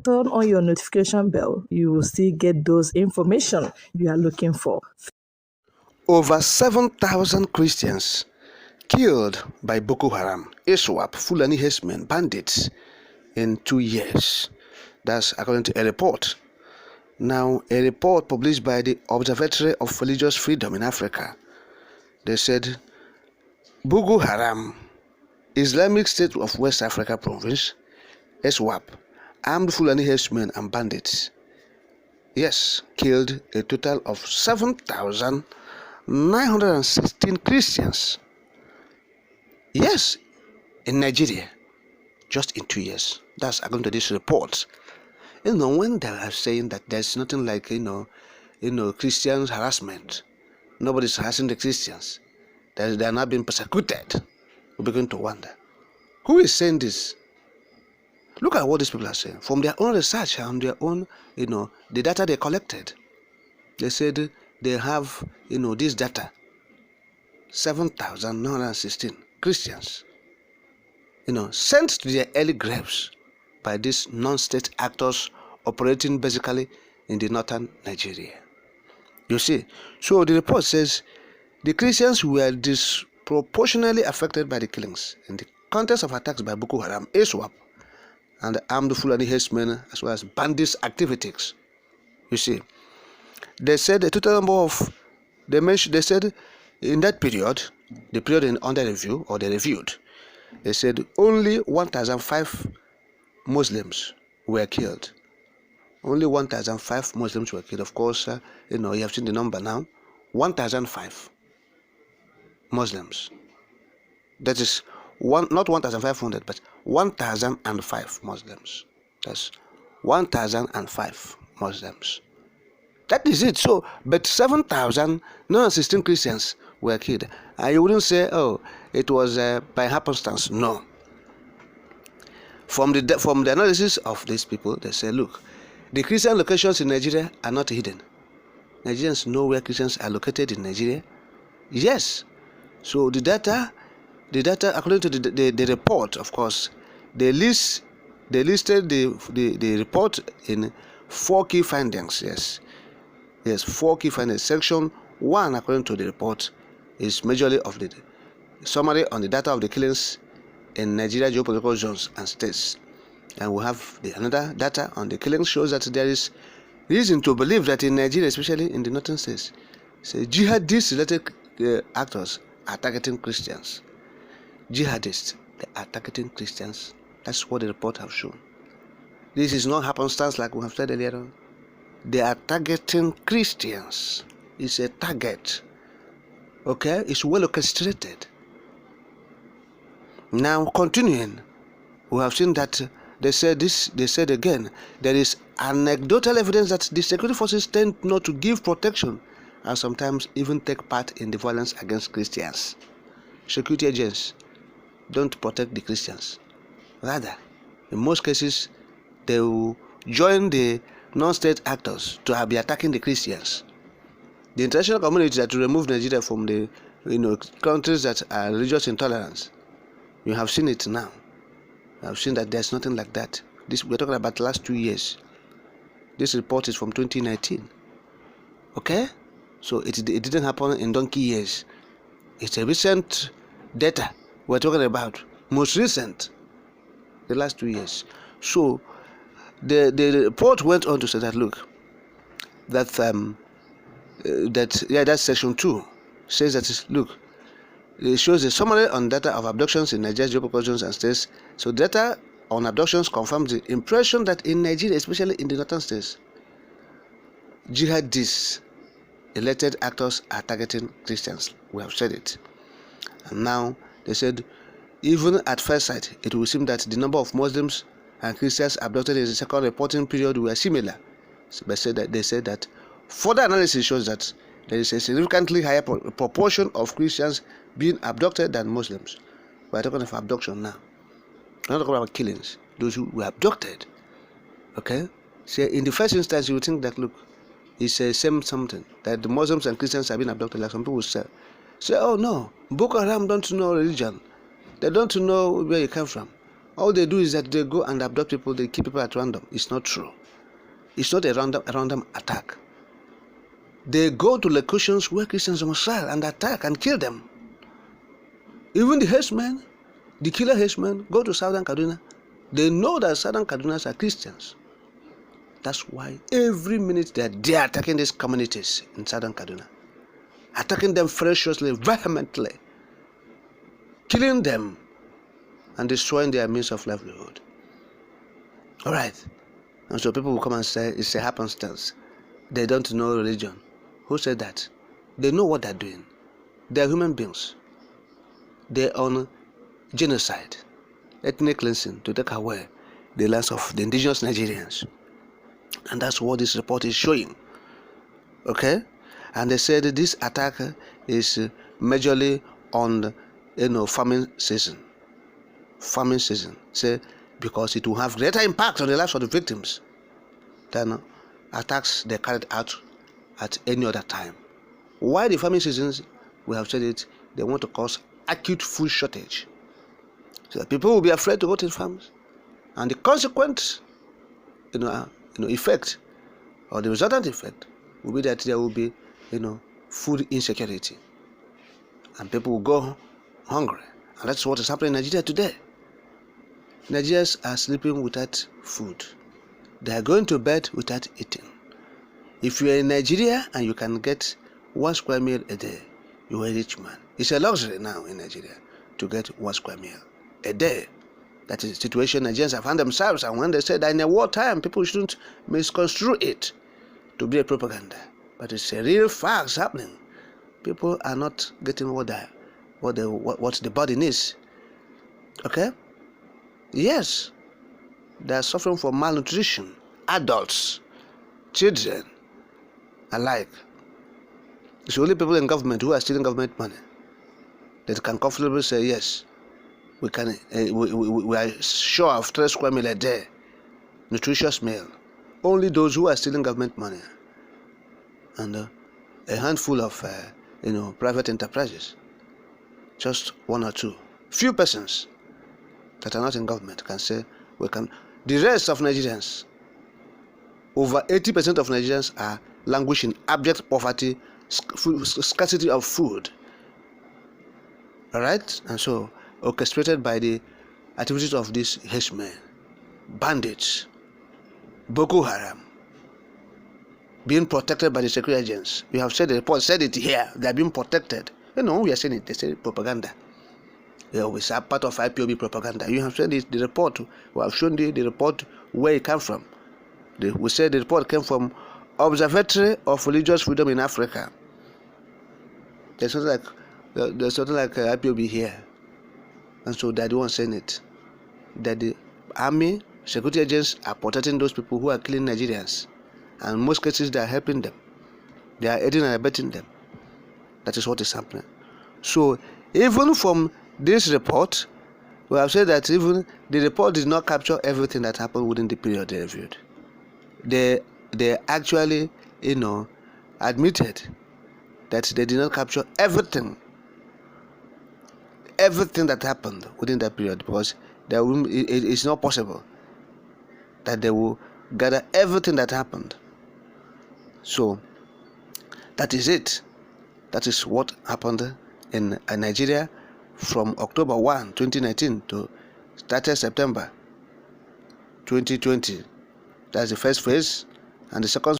turn on your notification bell. You will still get those information you are looking for. Over 7,000 Christians killed by Boko Haram, ISWAP, Fulani herdsmen, bandits in 2 years. That's according to a report. Now, a report published by the Observatory of Religious Freedom in Africa, they said Boko Haram, Islamic State of West Africa Province, ISWAP, armed Fulani herdsmen and bandits, yes, killed a total of 7,916 Christians. Yes, in Nigeria, just in 2 years. That's according to this report. When they are saying that there's nothing like Christians harassment, nobody's harassing the Christians, that they are not being persecuted, we begin to wonder, who is saying this? Look at what these people are saying from their own research and their own, the data they collected. They said they have, this data, 7,916 Christians, sent to their early graves by these non-state actors operating basically in the northern Nigeria. You see, so the report says the Christians were disproportionately affected by the killings in the context of attacks by Boko Haram, ISWAP, and the armed Fulani herdsmen, as well as bandits activities. You see, they said the total number of, they said in that period, the period under review, or they reviewed, they said only 1,005 Muslims were killed. Only 1,005 Muslims were killed. Of course, you have seen the number now. 1,005 Muslims. That is not 1,500, but 1,005 Muslims. That's 1,005 Muslims. That is it. So, but 7,916 Christians were killed. And you wouldn't say, oh, it was by happenstance. No. From the analysis of these people, they say, look, the Christian locations in Nigeria are not hidden. Nigerians know where Christians are located in Nigeria. Yes. So the data, according to the report, of course, they listed the report in 4 key findings. Yes, 4 key findings. Section 1, according to the report, is majorly of the summary on the data of the killings in Nigeria geopolitical zones and states. And we have another data on the killings shows that there is reason to believe that in Nigeria, especially in the northern states, jihadist-related actors are targeting Christians. Jihadists, they are targeting Christians. That's what the report have shown. This is not happenstance like we have said earlier on. They are targeting Christians. It's a target. Okay? It's well orchestrated. Now, continuing, we have seen that they said again, there is anecdotal evidence that the security forces tend not to give protection and sometimes even take part in the violence against Christians. Security agents don't protect the Christians. Rather, in most cases, they will join the non-state actors to be attacking the Christians. The international community that will remove Nigeria from the countries that are religious intolerance. You have seen it now. I've seen that there's nothing like that. We're talking about the last 2 years. This report is from 2019. Okay? So it didn't happen in donkey years. It's a recent data we're talking about. Most recent. The last 2 years. So the report went on to say that, look, that that's section 2 says that, look, it shows a summary on data of abductions in Nigeria's geopolitical zones and states. So data on abductions confirms the impression that in Nigeria, especially in the northern states, jihadists, elected actors are targeting Christians. We have said it. And now they said, even at first sight, it will seem that the number of Muslims and Christians abducted in the second reporting period were similar. So they said that further analysis shows that there is a significantly higher proportion of Christians being abducted than Muslims. We are talking of abduction now. We're not talking about killings. Those who were abducted. Okay? So in the first instance, you would think that, look, it's a same something, that the Muslims and Christians have been abducted, like some people say, oh no, Boko Haram don't know religion. They don't know where you come from. All they do is that they go and abduct people, they kill people at random. It's not true. It's not a random attack. They go to locations where Christians domicile and attack and kill them. Even the headsmen, the killer headsmen, go to Southern Kaduna. They know that Southern Kadunas are Christians. That's why every minute they are attacking these communities in Southern Kaduna. Attacking them ferociously, vehemently. Killing them and destroying their means of livelihood. Alright. And so people will come and say it's a happenstance. They don't know religion. Who said that? They know what they're doing. They're human beings. They're on genocide, ethnic cleansing to take away the lands of the indigenous Nigerians. And that's what this report is showing. Okay? And they said this attack is majorly on farming season. Farming season. Say because it will have greater impact on the lives of the victims than attacks they carried out at any other time. Why the farming seasons? We have said it. They want to cause acute food shortage, so that people will be afraid to go to the farms, and the consequent, effect, or the resultant effect, will be that there will be, food insecurity, and people will go hungry, and that's what is happening in Nigeria today. Nigerians are sleeping without food. They are going to bed without eating. If you are in Nigeria and you can get 1 square meal a day, you are a rich man. It's a luxury now in Nigeria to get 1 square meal a day. That is the situation Nigerians have found themselves. And when they say that in a wartime, people shouldn't misconstrue it to be a propaganda. But it's a real fact happening. People are not getting what the body needs. Okay? Yes, they are suffering from malnutrition. Adults, children, alike. It's only people in government who are stealing government money that can comfortably say yes, we can. We are sure of 3 square meal a day, nutritious meal. Only those who are stealing government money and a handful of private enterprises, just 1 or 2, few persons that are not in government can say we can. The rest of Nigerians, over 80% of Nigerians are languishing abject poverty, scarcity of food. All right, and so orchestrated by the activities of these henchmen, bandits, Boko Haram, being protected by the security agents. We have said, the report said it here, they are being protected. We are saying it, they say propaganda. They always are part of IPOB propaganda. You have said it, the report, we have shown the report where it came from. We said the report came from Observatory of Religious Freedom in Africa. There's something like IPOB here. And so they're the ones saying it. That the army, security agents are protecting those people who are killing Nigerians. And in most cases, they are helping them. They are aiding and abetting them. That is what is happening. So, even from this report, we have said that even the report did not capture everything that happened within the period they reviewed. They actually, admitted that they did not capture everything that happened within that period, because it is not possible that they will gather everything that happened. So that is it. That is what happened in Nigeria from October 1, 2019 to 30 September 2020. That's the first phase, and the second